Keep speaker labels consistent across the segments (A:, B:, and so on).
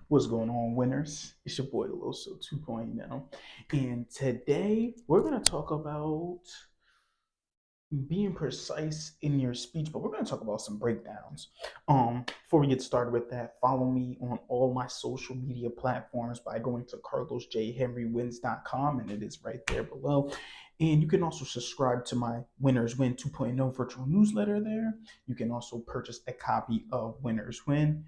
A: What's going on, winners? It's your boy Loso 2.0. And today we're going to talk about being precise in your speech, but we're going to talk about some breakdowns. Before we get started with that, follow me on all my social media platforms by going to carlosjhenrywins.com, and it is right there below. And you can also subscribe to my Winners Win 2.0 virtual newsletter there. You can also purchase a copy of Winners Win,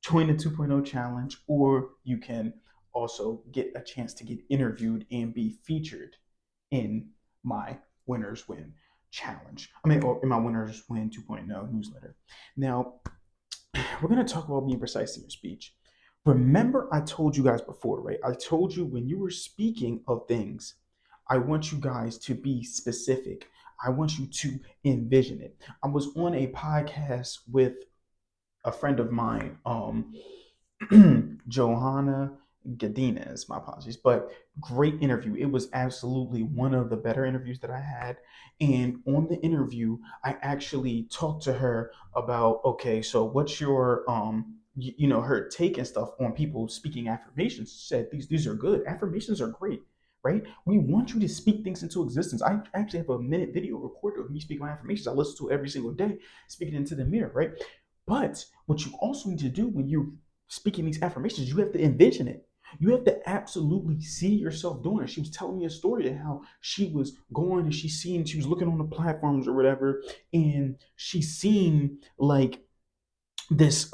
A: join the 2.0 challenge, or you can also get a chance to get interviewed and be featured in my Winners Win challenge. Or in my Winners Win 2.0 newsletter. Now, we're going to talk about being precise in your speech. Remember, I told you guys before, right? I told you when you were speaking of things, I want you guys to be specific. I want you to envision it. I was on a podcast with a friend of mine, Johanna Gadinez, my apologies, but great interview. It was absolutely one of the better interviews that I had. And on the interview, I actually talked to her about, okay, so what's your her take and stuff on people speaking affirmations. She said these are good. Affirmations are great, right? We want you to speak things into existence. I actually have a minute video recorded of me speaking my affirmations. I listen to it every single day, speaking into the mirror, right? But what you also need to do when you're speaking these affirmations, you have to envision it. You have to absolutely see yourself doing it. She was telling me a story of how she was going and she was looking on the platforms or whatever, and she seen like this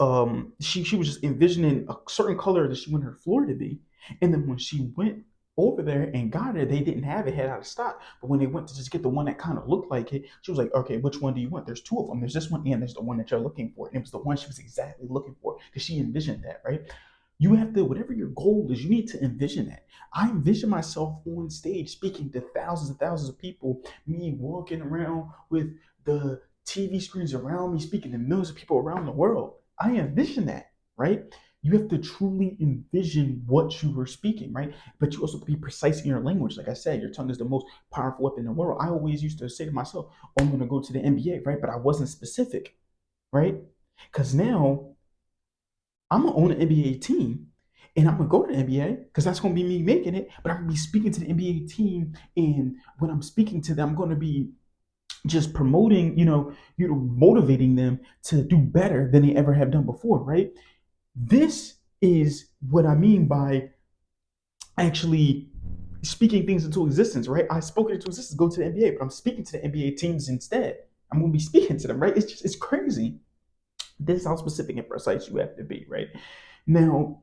A: she was just envisioning a certain color that she wanted her floor to be. And then when she went over there and got it, they didn't have it, had out of stock. But when they went to just get the one that kind of looked like it, she was like, okay, which one do you want? There's two of them. There's this one and there's the one that you're looking for. And it was the one she was exactly looking for because she envisioned that, right? You have to, whatever your goal is, you need to envision that. I envision myself on stage speaking to thousands and thousands of people, me walking around with the TV screens around me, speaking to millions of people around the world. I envision that, right? You have to truly envision what you were speaking, right? But you also have to be precise in your language. Like I said, your tongue is the most powerful weapon in the world. I always used to say to myself, oh, I'm going to go to the NBA, right? But I wasn't specific, right? Because now I'm going to own an NBA team and I'm going to go to the NBA because that's going to be me making it. But I'm going to be speaking to the NBA team. And when I'm speaking to them, I'm going to be just promoting, motivating them to do better than they ever have done before, right? This is what I mean by actually speaking things into existence, right? I spoke it into existence, go to the NBA, but I'm speaking to the NBA teams instead. I'm going to be speaking to them, right? It's crazy. This is how specific and precise you have to be, right? Now,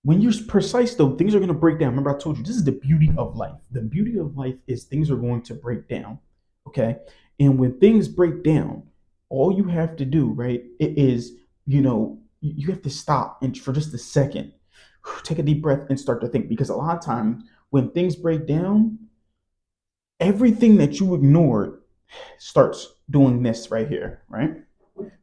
A: when you're precise, though, things are going to break down. Remember, I told you this is the beauty of life. The beauty of life is things are going to break down. Okay. And when things break down, all you have to do, right, it is, you have to stop and for just a second, take a deep breath and start to think. Because a lot of times when things break down, everything that you ignored starts doing this right here, right?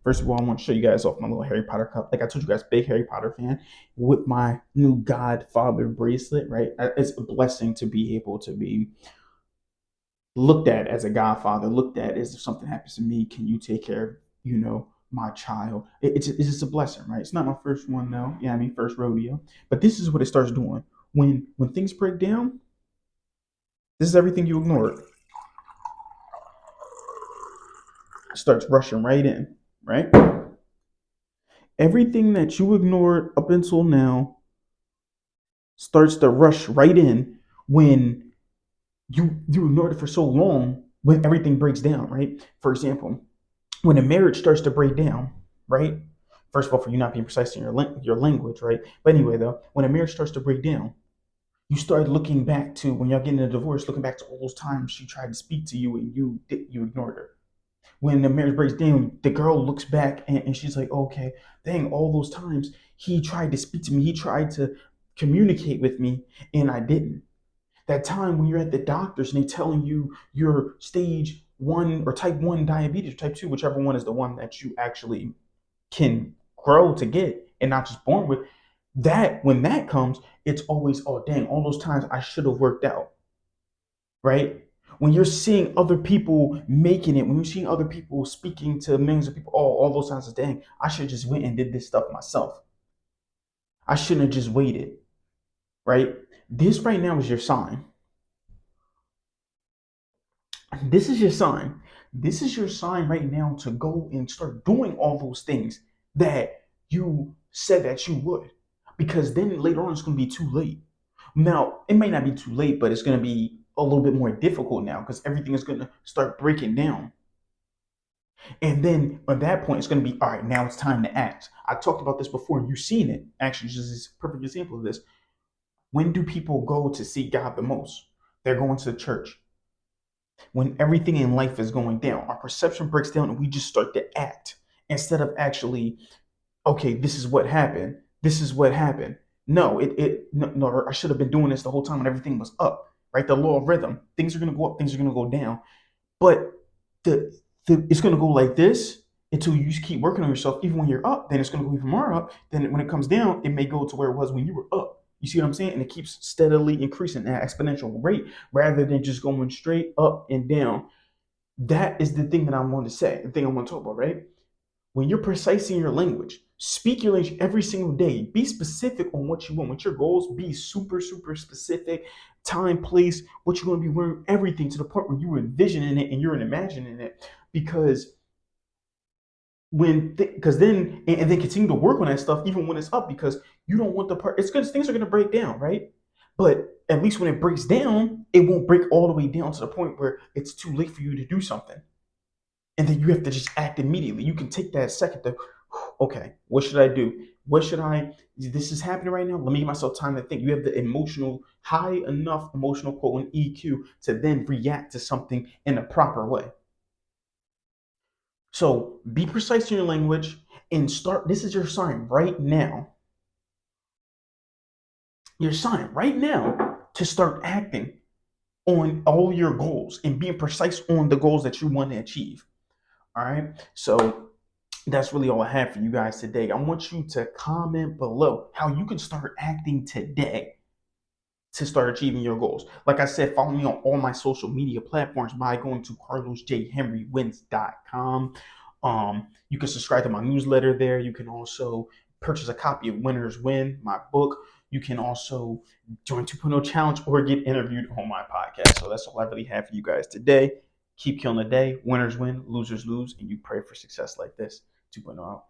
A: First of all, I want to show you guys off my little Harry Potter cup. Like I told you guys, big Harry Potter fan with my new Godfather bracelet, right? It's a blessing to be able to be looked at as a godfather, looked at as if something happens to me, can you take care of, my child? It's just a blessing, right? It's not my first one though. Yeah, first rodeo. But this is what it starts doing. When things break down, this is everything you ignored. It starts rushing right in, right? Everything that you ignored up until now starts to rush right in when you ignored it for so long when everything breaks down, right? For example, when a marriage starts to break down, right? First of all, for you not being precise in your language, right? But anyway, though, when a marriage starts to break down, you start looking back to when y'all getting a divorce, looking back to all those times she tried to speak to you and you ignored her. When the marriage breaks down, the girl looks back and she's like, okay, dang, all those times he tried to speak to me, he tried to communicate with me, and I didn't. That time when you're at the doctors and they telling you you're stage one or type one diabetes, or type two, whichever one is the one that you actually can grow to get and not just born with. That when that comes, it's always, oh dang, all those times I should have worked out, right? When you're seeing other people making it, when you're seeing other people speaking to millions of people, oh, all those times, dang, I should have just went and did this stuff myself. I shouldn't have just waited, right? This right now is your sign. This is your sign. This is your sign right now to go and start doing all those things that you said that you would. Because then later on, it's going to be too late. Now, it may not be too late, but it's going to be a little bit more difficult now because everything is going to start breaking down. And then at that point, it's going to be all right, now it's time to act. I talked about this before, and you've seen it. Actually, this is a perfect example of this. When do people go to see God the most? They're going to the church. When everything in life is going down, our perception breaks down and we just start to act instead of actually, okay, this is what happened. This is what happened. No, no, I should have been doing this the whole time when everything was up, right? The law of rhythm. Things are going to go up, things are going to go down. But the, it's going to go like this until you just keep working on yourself. Even when you're up, then it's going to go even more up. Then when it comes down, it may go to where it was when you were up. You see what I'm saying? And it keeps steadily increasing at an exponential rate rather than just going straight up and down. That is the thing that I want to say, the thing I want to talk about, right? When you're precise in your language, speak your language every single day. Be specific on what you want. With your goals, be super, super specific. Time, place, what you're going to be wearing, everything to the point where you're envisioning it and you're imagining it. Because because then and then continue to work on that stuff even when it's up because you don't want the part. It's because things are going to break down, right? But at least when it breaks down, it won't break all the way down to the point where it's too late for you to do something and then you have to just act immediately. You can take that second to, okay, what should I do? What should I? This is happening right now. Let me give myself time to think. You have the emotional, high enough emotional quote and EQ to then react to something in a proper way. So be precise in your language and start. This is your sign right now. Your sign right now to start acting on all your goals and being precise on the goals that you want to achieve. All right. So that's really all I have for you guys today. I want you to comment below how you can start acting today to start achieving your goals. Like I said, follow me on all my social media platforms by going to carlosjhenrywins.com. You can subscribe to my newsletter there. You can also purchase a copy of Winners Win, my book. You can also join 2.0 Challenge or get interviewed on my podcast. So that's all I really have for you guys today. Keep killing the day. Winners win, losers lose, and you pray for success like this. 2.0 out.